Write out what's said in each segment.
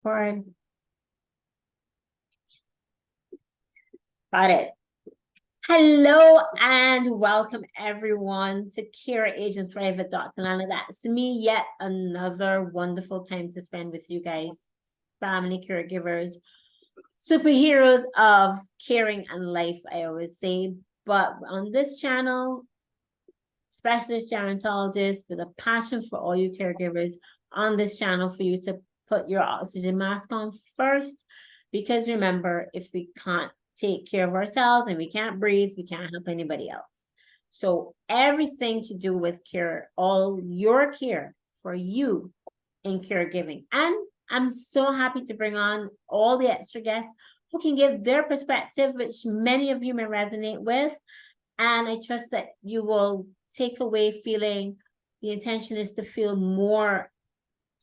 Record. Got it. Hello and welcome everyone to Care Age and Thrive with Dr. Lana. That's me, yet another wonderful time to spend with you guys, family caregivers, superheroes of caring and life, I always say. But on this channel, specialist gerontologist with a passion for all you caregivers on this channel for you to put your oxygen mask on first. Because remember, if we can't take care of ourselves and we can't breathe, we can't help anybody else. So everything to do with care, all your care for you in caregiving. And I'm so happy to bring on all the extra guests who can give their perspective, which many of you may resonate with. And I trust that you will take away feeling the intention is to feel more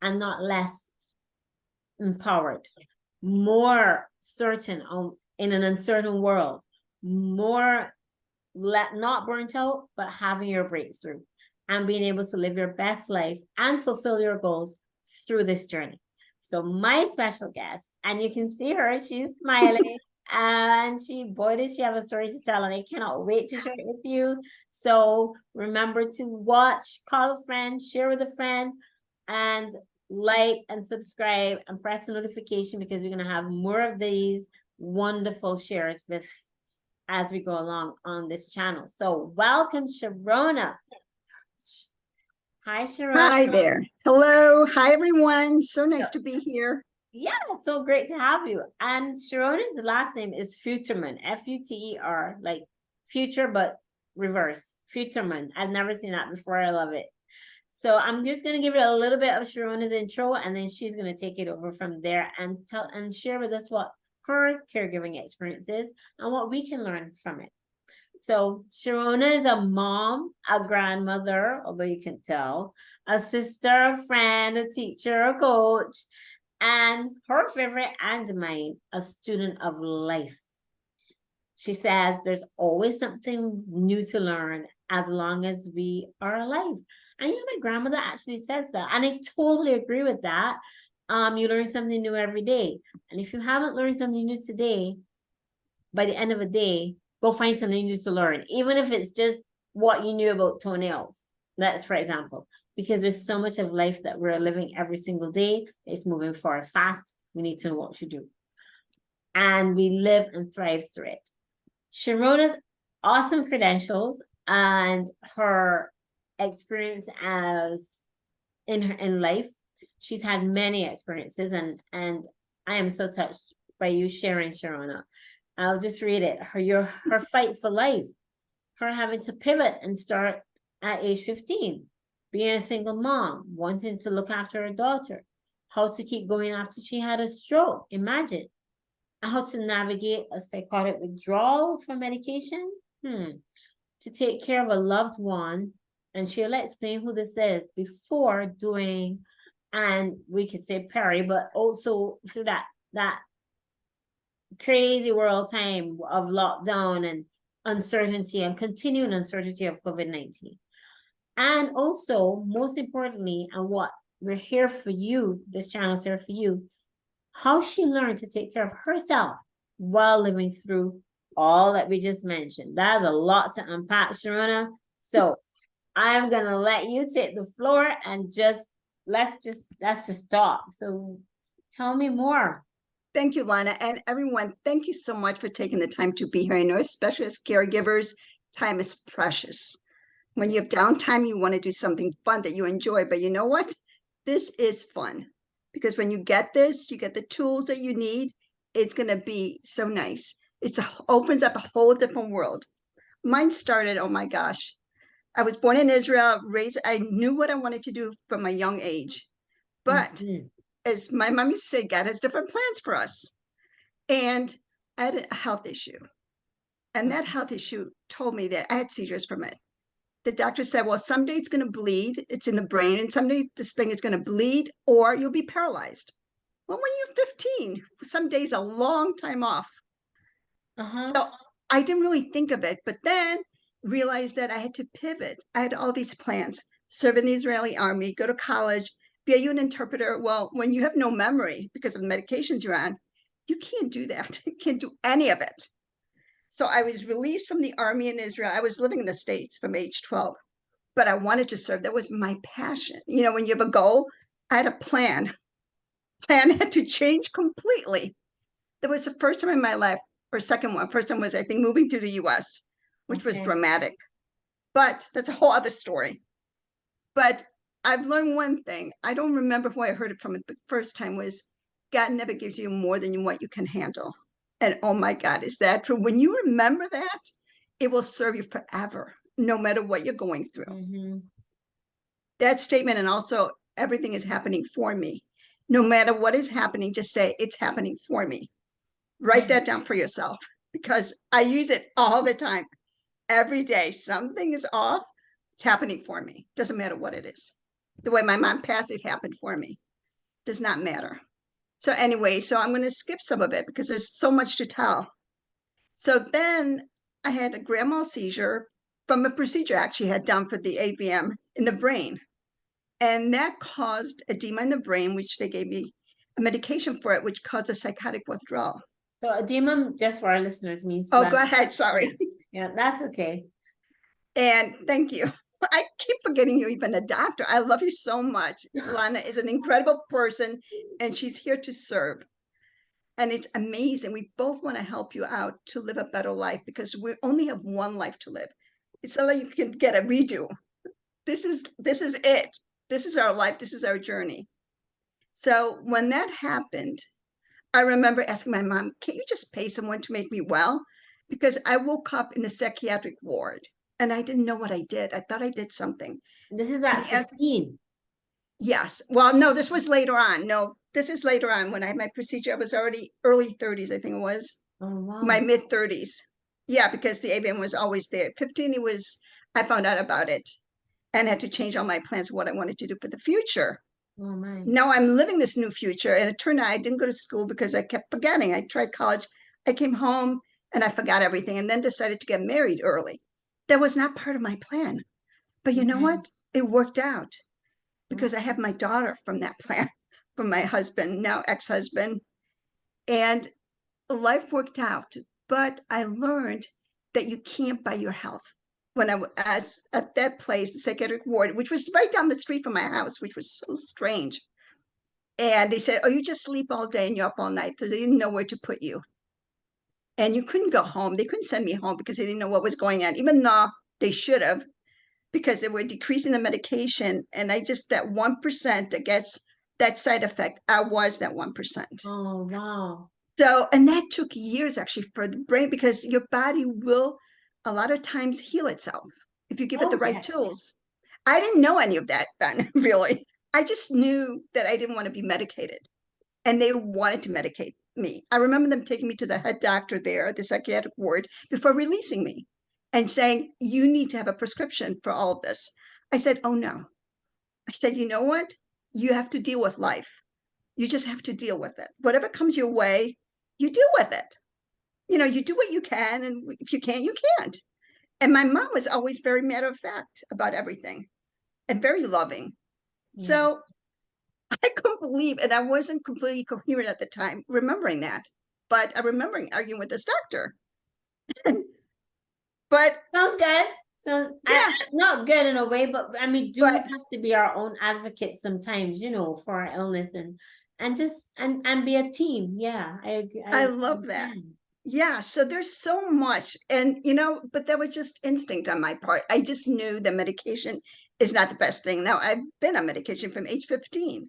and not less empowered, more certain in an uncertain world, more not burnt out, but having your breakthrough and being able to live your best life and fulfill your goals through this journey. So my special guest, and you can see her, she's smiling. And boy, does she have a story to tell, and I cannot wait to share it with you. So remember to watch, call a friend, share with a friend, and like and subscribe and press the notification, because we're going to have more of these wonderful shares with as we go along on this channel. So welcome, Sharona. Hi, Sharona. Hi there. Hello. Hi, everyone. So nice to be here. Yeah, so great to have you. And Sharona's last name is Futerman, F-U-T-E-R, like future, but reverse. Futerman. I've never seen that before. I love it. So I'm just going to give it a little bit of Sharona's intro, and then she's going to take it over from there and tell and share with us what her caregiving experience is and what we can learn from it. So Sharona is a mom, a grandmother, although you can tell, a sister, a friend, a teacher, a coach, and her favorite and mine, a student of life. She says there's always something new to learn as long as we are alive. And you know, my grandmother actually says that, and I totally agree with that. You learn something new every day. And if you haven't learned something new today, by the end of the day, go find something new to learn, even if it's just what you knew about toenails. That's for example, because there's so much of life that we're living every single day. It's moving forward fast. We need to know what to do. And we live and thrive through it. Sharona's awesome credentials and her experience as in life. She's had many experiences, and I am so touched by you sharing, Sharona. I'll just read it. Her fight for life, her having to pivot and start at age 15, being a single mom, wanting to look after her daughter, how to keep going after she had a stroke, imagine, how to navigate a psychotic withdrawal from medication, to take care of a loved one, and she'll explain who this is, before doing, and we could say Perry, but also through that crazy world time of lockdown and uncertainty and continuing uncertainty of COVID-19. And also, most importantly, and what we're here for you, this channel is here for you, how she learned to take care of herself while living through all that we just mentioned. That's a lot to unpack, Sharona. So I'm gonna let you take the floor and let's just talk. So tell me more. Thank you, Lana. And everyone, thank you so much for taking the time to be here. I know, especially as caregivers, time is precious. When you have downtime, you want to do something fun that you enjoy. But you know what? This is fun. Because when you get this, you get the tools that you need. It's going to be so nice. It opens up a whole different world. Mine started, oh my gosh. I was born in Israel, I knew what I wanted to do from a young age. But as my mom used to say, God has different plans for us. And I had a health issue. And that health issue told me that I had seizures from it. The doctor said, well, someday it's going to bleed. It's in the brain. And someday this thing is going to bleed or you'll be paralyzed. Well, when you're 15, some days a long time off. So I didn't really think of it, but then realized that I had to pivot. I had all these plans, serve in the Israeli army, go to college, Be you an interpreter? Well, when you have no memory because of the medications you're on, you can't do that. You can't do any of it. So I was released from the army in Israel. I was living in the States from age 12, but I wanted to serve. That was my passion. You know, when you have a goal, I had a plan. Plan had to change completely. That was the first time in my life, or second one. First time was, I think, moving to the US, which was Okay. dramatic. But that's a whole other story. But I've learned one thing. I don't remember who I heard it from the first time was God never gives you more than what you can handle. And oh my God, is that true? When you remember that, it will serve you forever, no matter what you're going through. Mm-hmm. That statement, and also everything is happening for me. No matter what is happening, just say it's happening for me. Write that down for yourself because I use it all the time. Every day, something is off. It's happening for me. Doesn't matter what it is. The way my mom passed, it happened for me. Does not matter. So anyway, so I'm going to skip some of it because there's so much to tell. So then I had a grand mal seizure from a procedure I actually had done for the AVM in the brain. And that caused edema in the brain, which they gave me a medication for it, which caused a psychotic withdrawal. So edema, just for our listeners, means Oh, go ahead. Sorry. Yeah, that's okay. And thank you. I keep forgetting you're even a doctor. I love you so much. Lana is an incredible person and she's here to serve. And it's amazing. We both want to help you out to live a better life because we only have one life to live. It's not like you can get a redo. This is it. This is our life. This is our journey. So when that happened, I remember asking my mom, can't you just pay someone to make me well? Because I woke up in the psychiatric ward and I didn't know what I did. I thought I did something. This is at 15. Yes. Well, no, this was later on. No, this is later on when I had my procedure. I was already early 30s, I think it was. Oh, wow. My mid 30s. Yeah, because the AVM was always there. 15, I found out about it and had to change all my plans of what I wanted to do for the future. Oh, my. Now I'm living this new future. And it turned out I didn't go to school because I kept forgetting. I tried college. I came home and I forgot everything and then decided to get married early. That was not part of my plan. But you know what? It worked out because I have my daughter from that plan, from my husband, now ex-husband. And life worked out. But I learned that you can't buy your health. When I was at that place, the psychiatric ward, which was right down the street from my house, which was so strange. And they said, oh, you just sleep all day and you're up all night. So they didn't know where to put you. And you couldn't go home. They couldn't send me home because they didn't know what was going on, even though they should have, because they were decreasing the medication. And I just, that 1% that gets that side effect, I was that 1%. Oh, wow. So, and that took years actually for the brain because your body will a lot of times heal itself if you give it the right tools. I didn't know any of that then, really. I just knew that I didn't want to be medicated and they wanted to medicate me. I remember them taking me to the head doctor there at the psychiatric ward before releasing me and saying, you need to have a prescription for all of this. I said, oh no. I said, you know what? You have to deal with life. You just have to deal with it. Whatever comes your way, you deal with it. You know, you do what you can, and if you can't, you can't. And my mom was always very matter of fact about everything and very loving. Yeah. So I couldn't believe, and I wasn't completely coherent at the time, remembering that. But I remember arguing with this doctor. But sounds good. So yeah, not good in a way, but I mean, do but, have to be our own advocates sometimes, you know, for our illness and just and be a team. Yeah, I agree. I love that. Yeah, so there's so much. And, you know, but that was just instinct on my part. I just knew that medication is not the best thing. Now, I've been on medication from age 15.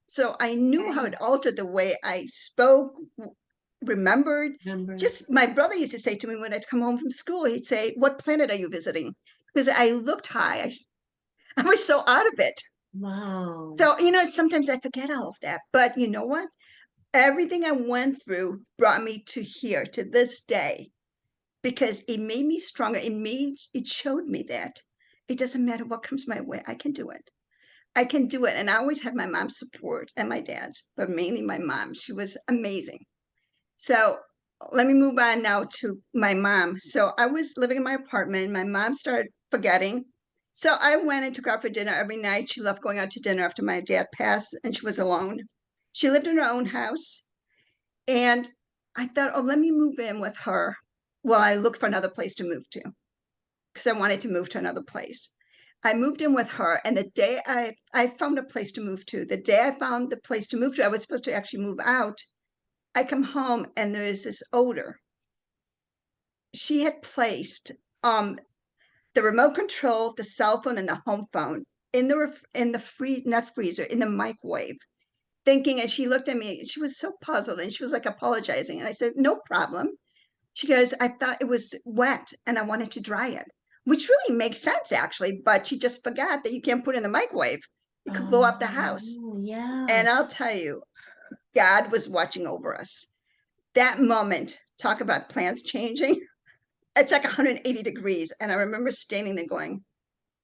So I knew how it altered the way I spoke, remembered. Just my brother used to say to me when I'd come home from school, he'd say, what planet are you visiting? Because I looked high. I was so out of it. Wow. So, you know, sometimes I forget all of that. But you know what? Everything I went through brought me to here, to this day, because it made me stronger. It showed me that it doesn't matter what comes my way. I can do it. I can do it. And I always had my mom's support and my dad's, but mainly my mom. She was amazing. So let me move on now to my mom. So I was living in my apartment. My mom started forgetting. So I went and took her out for dinner every night. She loved going out to dinner after my dad passed, and she was alone. She lived in her own house. And I thought, oh, let me move in with her while I looked for another place to move to, because I wanted to move to another place. I moved in with her, and the day I found a place to move to, the day I found the place to move to, I was supposed to actually move out. I come home and there's this odor. She had placed the remote control, the cell phone, and the home phone in the not freezer, in the microwave, thinking, and she looked at me, and she was so puzzled, and she was like apologizing. And I said, no problem. She goes, I thought it was wet and I wanted to dry it, which really makes sense actually, but she just forgot that you can't put it in the microwave. It could blow up the house. Yeah. And I'll tell you, God was watching over us. That moment, talk about plans changing. It's like 180 degrees. And I remember standing there going,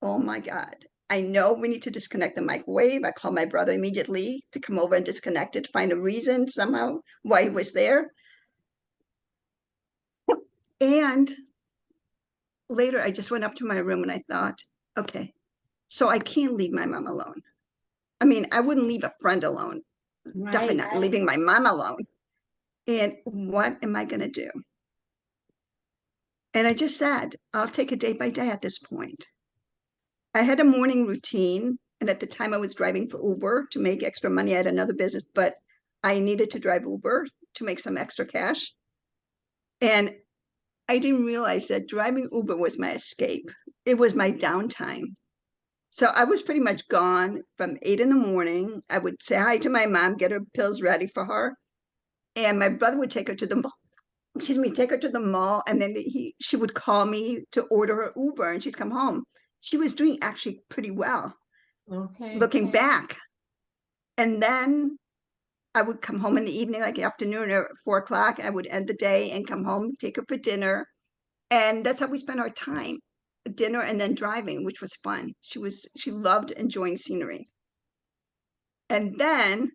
oh my God, I know we need to disconnect the microwave. I called my brother immediately to come over and disconnect it, to find a reason somehow why he was there. And later, I just went up to my room and I thought, okay, so I can't leave my mom alone. I mean, I wouldn't leave a friend alone. Definitely not leaving my mom alone. And what am I going to do? And I just said, I'll take it day by day at this point. I had a morning routine. And at the time I was driving for Uber to make extra money. I had another business, but I needed to drive Uber to make some extra cash. And I didn't realize that driving Uber was my escape. It was my downtime. So I was pretty much gone from 8 in the morning. I would say hi to my mom, get her pills ready for her. And my brother would take her to the mall. Take her to the mall. And then she would call me to order her Uber and she'd come home. She was doing actually pretty well, looking back. And then I would come home in the evening, like afternoon or 4 o'clock. I would end the day and come home, take her for dinner. And that's how we spent our time. Dinner and then driving, which was fun. She loved enjoying scenery. And then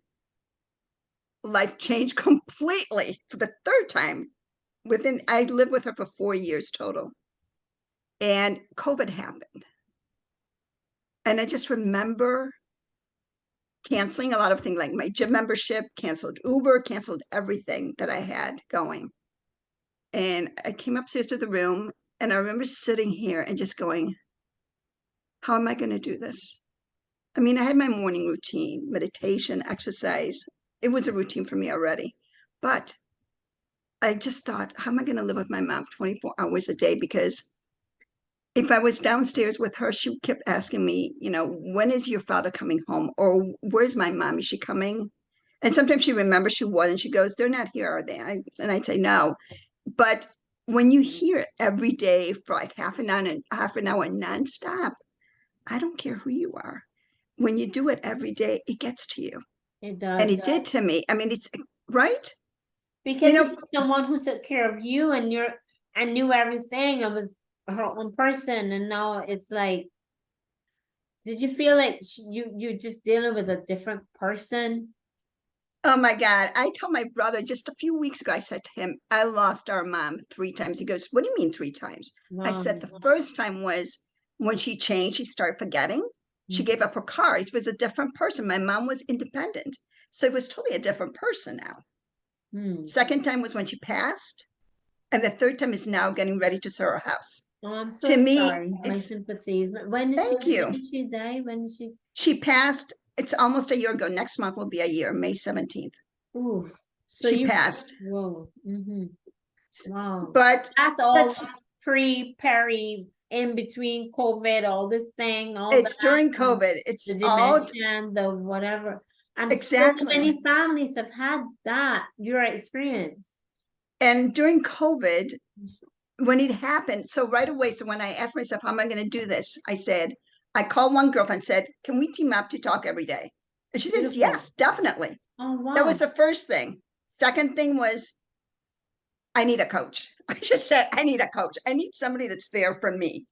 life changed completely for the third time. I lived with her for 4 years total. And COVID happened. And I just remember canceling a lot of things, like my gym membership, canceled Uber, canceled everything that I had going. And I came upstairs to the room. And I remember sitting here and just going, how am I going to do this? I mean, I had my morning routine, meditation, exercise. It was a routine for me already. But I just thought, how am I going to live with my mom 24 hours a day? Because if I was downstairs with her, she kept asking me, when is your father coming home? Or where's my mom? Is she coming? And sometimes she remembers she was, and she goes, they're not here, are they? And I'd say, no. But when you hear it every day for like half an hour nonstop, I don't care who you are. When you do it every day, it gets to you. It does. And it did to me. I mean, it's right. Because it's someone who took care of you and knew everything. It was her own person. And now it's like, did you feel like you're just dealing with a different person? Oh my God. I told my brother just a few weeks ago, I said to him, I lost our mom 3 times. He goes, what do you mean 3 times? Wow. I said, the first time was when she changed, she started forgetting. She gave up her car. It was a different person. My mom was independent. So it was totally a different person now. Second time was when she passed. And the third time is now getting ready to sell her house. Oh, I'm so sorry. My sympathies. When did she die? When did she? She passed. It's almost a year ago. Next month will be a year, May 17th. Ooh. So she passed. Whoa. Wow. But that's peri, in between COVID, all this thing. It's during COVID. It's the dementia, the whatever. And exactly. So many families have had that, your experience. And during COVID, when it happened, so right away, so when I asked myself, how am I going to do this? I called one girlfriend and said, can we team up to talk every day? And she said, yes, definitely. Oh, wow. That was the first thing. Second thing was, I need a coach. I just said, I need a coach. I need somebody that's there for me.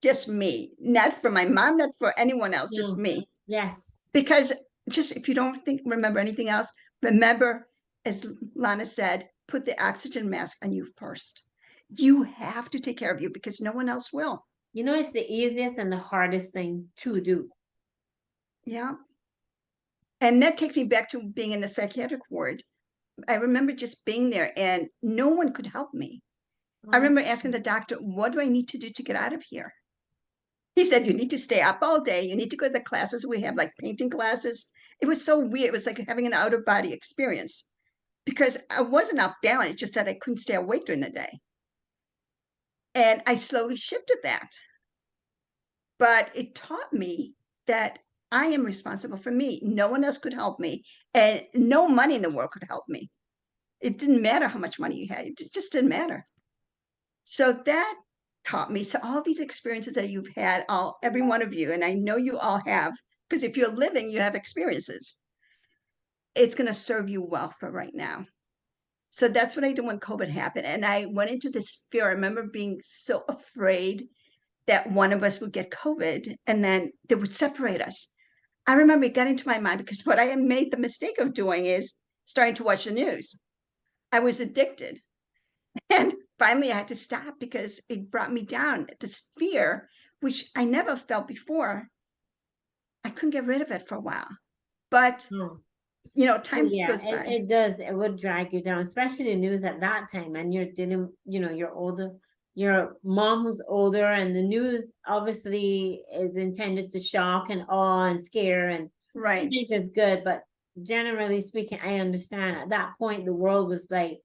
Just me. Not for my mom, not for anyone else, just me. Yes. Because just if you don't remember anything else, remember, as Lana said, put the oxygen mask on you first. You have to take care of you because no one else will. You know, it's the easiest and the hardest thing to do. Yeah. And that takes me back to being in the psychiatric ward. I remember just being there and no one could help me. I remember asking the doctor, what do I need to do to get out of here? He said, you need to stay up all day. You need to go to the classes we have, like painting classes. It was so weird. It was like having an out of body experience because I wasn't off balance, just that I couldn't stay awake during the day. And I slowly shifted that. But it taught me that I am responsible for me. No one else could help me. And no money in the world could help me. It didn't matter how much money you had. It just didn't matter. So that taught me. So all these experiences that you've had, every one of you, and I know you all have, because if you're living, you have experiences. It's going to serve you well for right now. So that's what I did when COVID happened. And I went into this fear. I remember being so afraid that one of us would get COVID and then they would separate us. I remember it got into my mind because what I had made the mistake of doing is starting to watch the news. I was addicted. And finally, I had to stop because it brought me down. This fear, which I never felt before, I couldn't get rid of it for a while. But, time goes by. It does. It would drag you down, especially the news at that time. And you're dealing, you're older, your mom who's older, and the news obviously is intended to shock and awe and scare. And right. Some things is good, but generally speaking, I understand at that point, the world was like,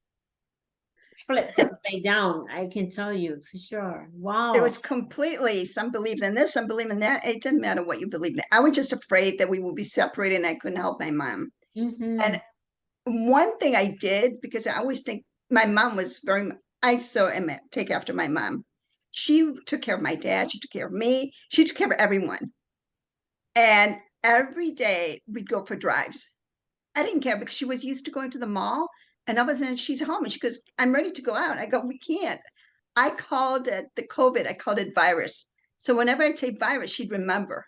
flipped upside down. I can tell you for sure. Wow. It was completely, some believed in this, some believed in that. It didn't matter what you believed in. I was just afraid that we would be separated and I couldn't help my mom. And one thing I did, because I always think my mom was I so take after my mom. She took care of my dad. She took care of me. She took care of everyone. And every day we'd go for drives. I didn't care because she was used to going to the mall. And all of a sudden she's home and she goes, I'm ready to go out. I go, we can't. I called it the COVID, I called it virus. So whenever I say virus, she'd remember.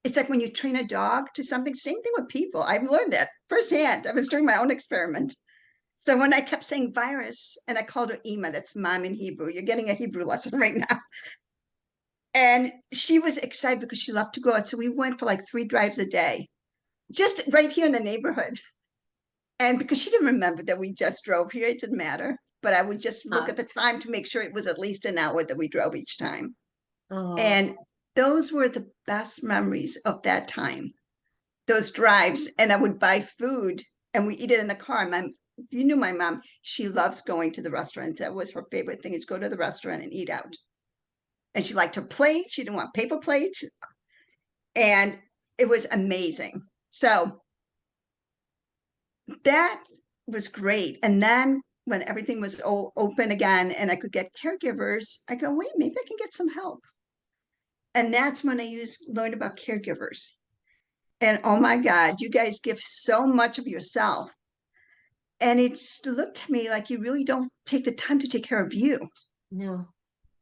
It's like when you train a dog to something, same thing with people. I've learned that firsthand. I was doing my own experiment. So when I kept saying virus and I called her Ima, that's mom in Hebrew. You're getting a Hebrew lesson right now. And she was excited because she loved to go out. So we went for like 3 drives a day, just right here in the neighborhood. And because she didn't remember that we just drove here, it didn't matter. But I would just look at the time to make sure it was at least an hour that we drove each time. And those were the best memories of that time, those drives. And I would buy food and we eat it in the car. If you knew my mom, she loves going to the restaurant. That was her favorite thing, is go to the restaurant and eat out. And she liked her plate. She didn't want paper plates. And it was amazing. So that was great. And then when everything was open again and I could get caregivers, I go, wait, maybe I can get some help. And that's when I learned about caregivers. And oh my God, you guys give so much of yourself. And it's looked to me like you really don't take the time to take care of you. No.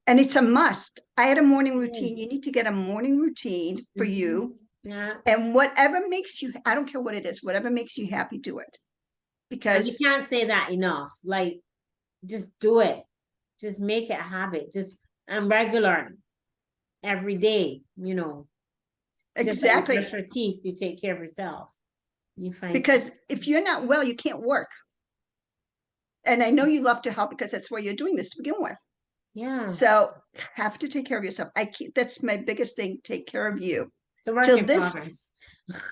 And it's a must. I had a morning routine. You need to get a morning routine for you. Yeah. And whatever makes you, I don't care what it is, whatever makes you happy, do it. Because you can't say that enough. Like, just do it. Just make it a habit. Just regular. Every day, exactly. Just like you brush your teeth, you take care of yourself. You find because if you're not well, you can't work. And I know you love to help because that's why you're doing this to begin with. Yeah. So have to take care of yourself. That's my biggest thing. Take care of you. So work in progress.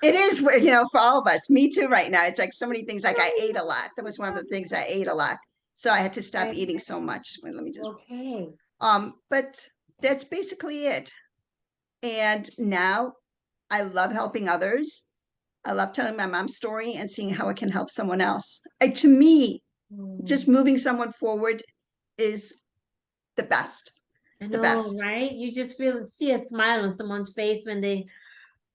It is, for all of us. Me too. Right now, it's like so many things. Like I ate a lot. That was one of the things. I ate a lot, so I had to stop eating so much. Let me just. Okay. But that's basically it. And now I love helping others. I love telling my mom's story and seeing how it can help someone else. To me, just moving someone forward is the best. I know, right? You just see a smile on someone's face when they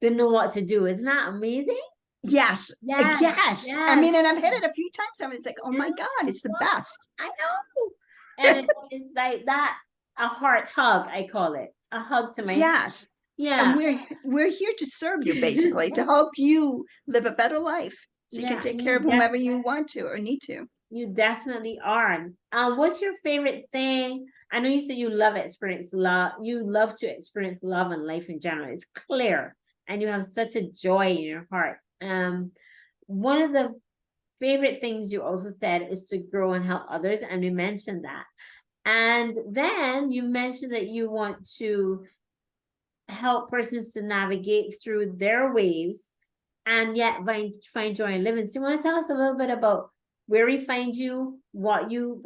know what to do. Isn't that amazing? Yes. Yes. I mean, and I've had it a few times. I mean, it's like, oh my God, it's the best. I know. And it's like that, a heart hug, I call it. A hug to my yes. Yeah. And we're here to serve you, basically, to help you live a better life. So you can take care of whomever you want to or need to. You definitely are. What's your favorite thing? I know you said you love experience love. You love to experience love and life in general. It's clear, and you have such a joy in your heart. One of the favorite things you also said is to grow and help others, and we mentioned that. And then you mentioned that you want to help persons to navigate through their waves and yet find joy in living. So you want to tell us a little bit about where we find you, what your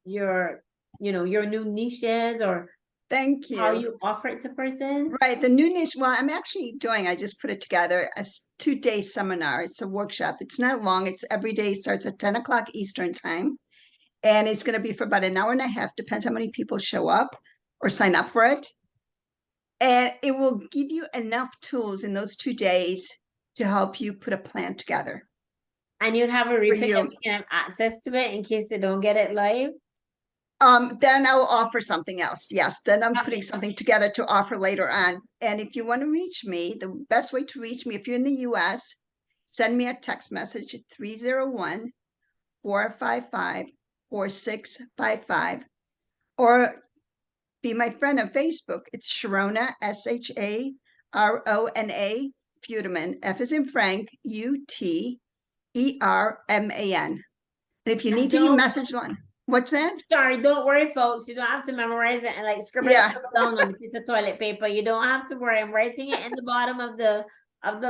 your new niche is, or Thank how you. you offer it to persons? Right. The new niche, well, I'm actually doing, I just put it together as 2-day seminar. It's a workshop. It's not long. It's every day, starts at 10 o'clock Eastern time. And it's going to be for about an hour and a half, depends how many people show up or sign up for it. And it will give you enough tools in those 2 days to help you put a plan together. And you'd have a For replay you. that we can have access to it in case they don't get it live. Then I'll offer something else. Yes, then I'm putting Okay. something together to offer later on. And if you want to reach me, the best way to reach me, if you're in the US, send me a text message at 301-455-4655, or be my friend on Facebook. It's Sharona, SHARONA, Futerman, F as in Frank, UTERMAN. And if you need to Don't- message line, what's that? Sorry, don't worry, folks. You don't have to memorize it and like scribble Yeah. it down on a piece of toilet paper. You don't have to worry. I'm writing it in the bottom of the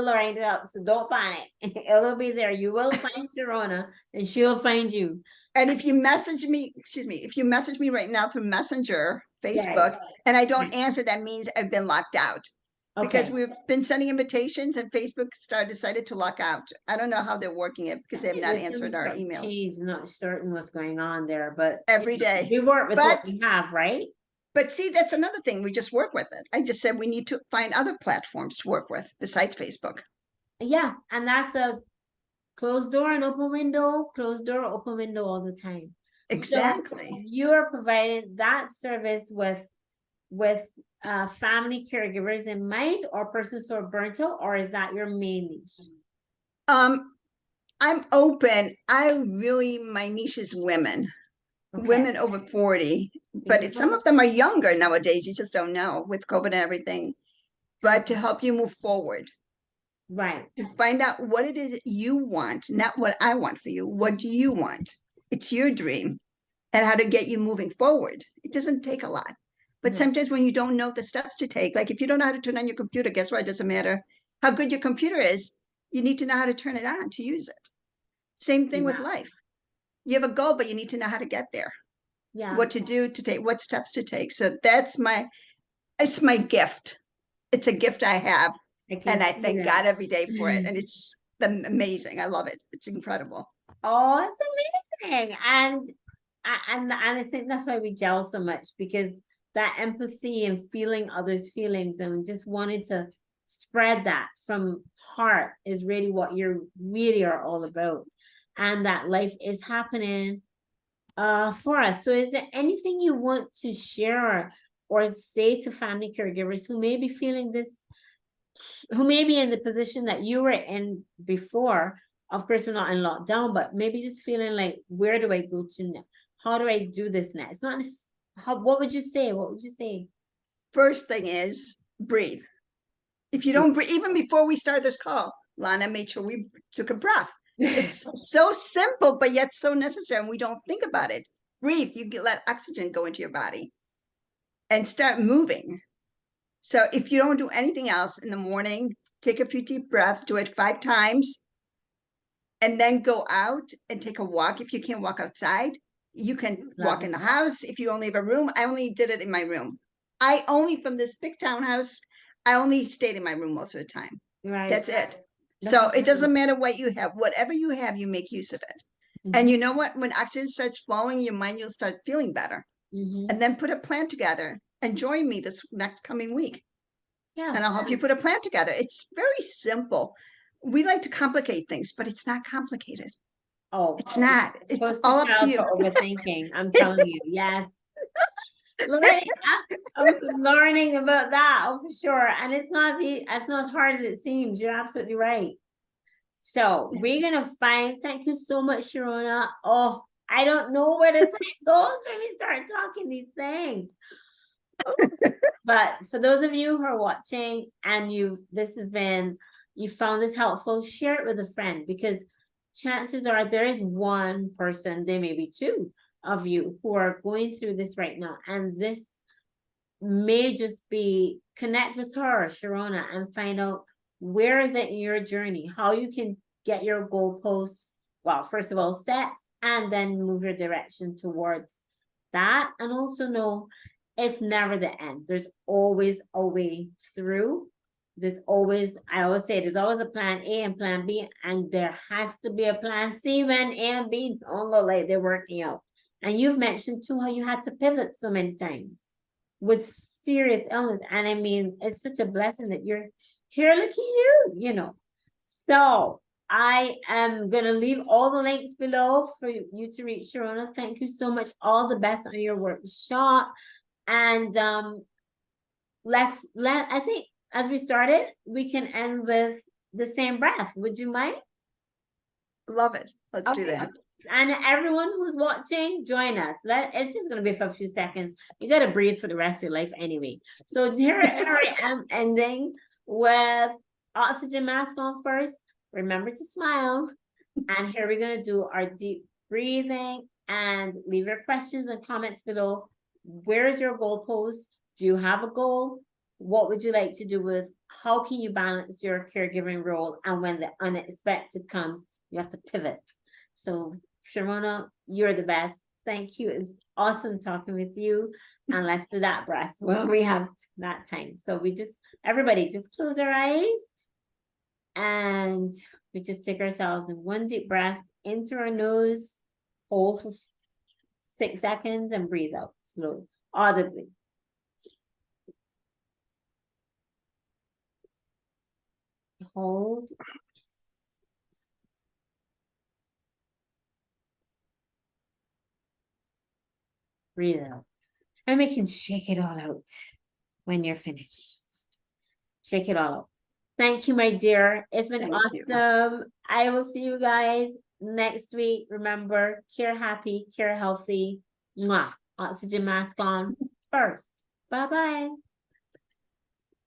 line up, so don't panic. It'll be there. You will find Sharona, and she'll find you. And if you message me, if you message me right now through Messenger, Facebook, and I don't answer, that means I've been locked out. Because Okay. we've been sending invitations and Facebook decided to lock out. I don't know how they're working it because they have not There's answered some our sort of emails change. I'm not certain what's going on there, but every day. we work with what But we have, right? but see, that's another thing. We just work with it. I just said we need to find other platforms to work with besides Facebook. Yeah, and that's a closed door and open window, closed door, open window all the time. So Exactly. you're providing that service with family caregivers in mind, or persons who are burnt out, or is that your main niche? I'm open. My niche is women. Okay. Women over 40, but some of them are younger nowadays. You just don't know with COVID and everything. But to help you move forward, Right. to find out what it is you want, not what I want for you. What do you want? It's your dream, and how to get you moving forward. It doesn't take a lot. But sometimes when you don't know the steps to take, like if you don't know how to turn on your computer, guess what? It doesn't matter how good your computer is. You need to know how to turn it on to use it. Same thing with life. You have a goal, but you need to know how to get there. Yeah. What to do to take, what steps to take. So it's my gift. It's a gift I have. And I thank God every day for it. And it's amazing. I love it. It's incredible. Oh, it's amazing. And I think that's why we gel so much, because that empathy and feeling others' feelings and just wanting to spread that from heart is really what you really are all about. And that life is happening for us. So is there anything you want to share or say to family caregivers who may be feeling this, who may be in the position that you were in before? Of course, we're not in lockdown, but maybe just feeling like, where do I go to now? How do I do this next? Not just what would you say? What would you say? First thing is breathe. If you don't breathe, even before we started this call, Lana made sure we took a breath. It's so simple, but yet so necessary, and we don't think about it. Breathe. You let oxygen go into your body and start moving. So if you don't do anything else in the morning, take a few deep breaths, do it 5 times, and then go out and take a walk. If you can't walk outside, you can walk in the house. If you only have a room, I only did it in my room. From this big townhouse, I only stayed in my room most of the time. Right. That's it. So it doesn't matter what you have. Whatever you have, you make use of it. And you know what? When oxygen starts flowing in your mind, you'll start feeling better. And then put a plan together and join me this next coming week. Yeah. And I'll help you put a plan together. It's very simple. We like to complicate things, but it's not complicated. Oh, it's not. It's all up to you. For overthinking. I'm telling you, yes. I'm learning about that, oh, for sure. And it's not as hard as it seems. You're absolutely right. So we're gonna find, thank you so much, Sharona. Oh, I don't know where the time goes when we start talking these things. But for those of you who are watching and you found this helpful, share it with a friend, because chances are there is one person, there may be two of you who are going through this right now. And this may just be, connect with her, Sharona, and find out where is it in your journey, how you can get your goalposts, well, first of all, set, and then move your direction towards that. And also know it's never the end. There's always a way through. There's always, I always say, there's always a plan A and plan B, and there has to be a plan C when A and B don't look like they're working out. And you've mentioned too how you had to pivot so many times with serious illness. And I mean, it's such a blessing that you're here. Look at you. So I am going to leave all the links below for you to reach Sharona. Thank you so much. All the best on your workshop. And I think as we started, we can end with the same breath. Would you mind? Love it. Let's do that. And everyone who's watching, join us. It's just going to be for a few seconds. You got to breathe for the rest of your life anyway. So here I am ending with oxygen mask on first. Remember to smile. And here we're going to do our deep breathing, and leave your questions and comments below. Where is your goal post? Do you have a goal? What would you like to do with? How can you balance your caregiving role? And when the unexpected comes, you have to pivot. So Sharona, you're the best. Thank you. It's awesome talking with you. And let's do that breath while we have that time. So everybody just close our eyes, and we just take ourselves in one deep breath into our nose, hold for 6 seconds, and breathe out slowly, audibly. Hold. Breathe out. And we can shake it all out when you're finished. Shake it all out. Thank you, my dear. It's been awesome. I will see you guys next week. Remember, care happy, care healthy. Mwah. Oxygen mask on first. Bye-bye.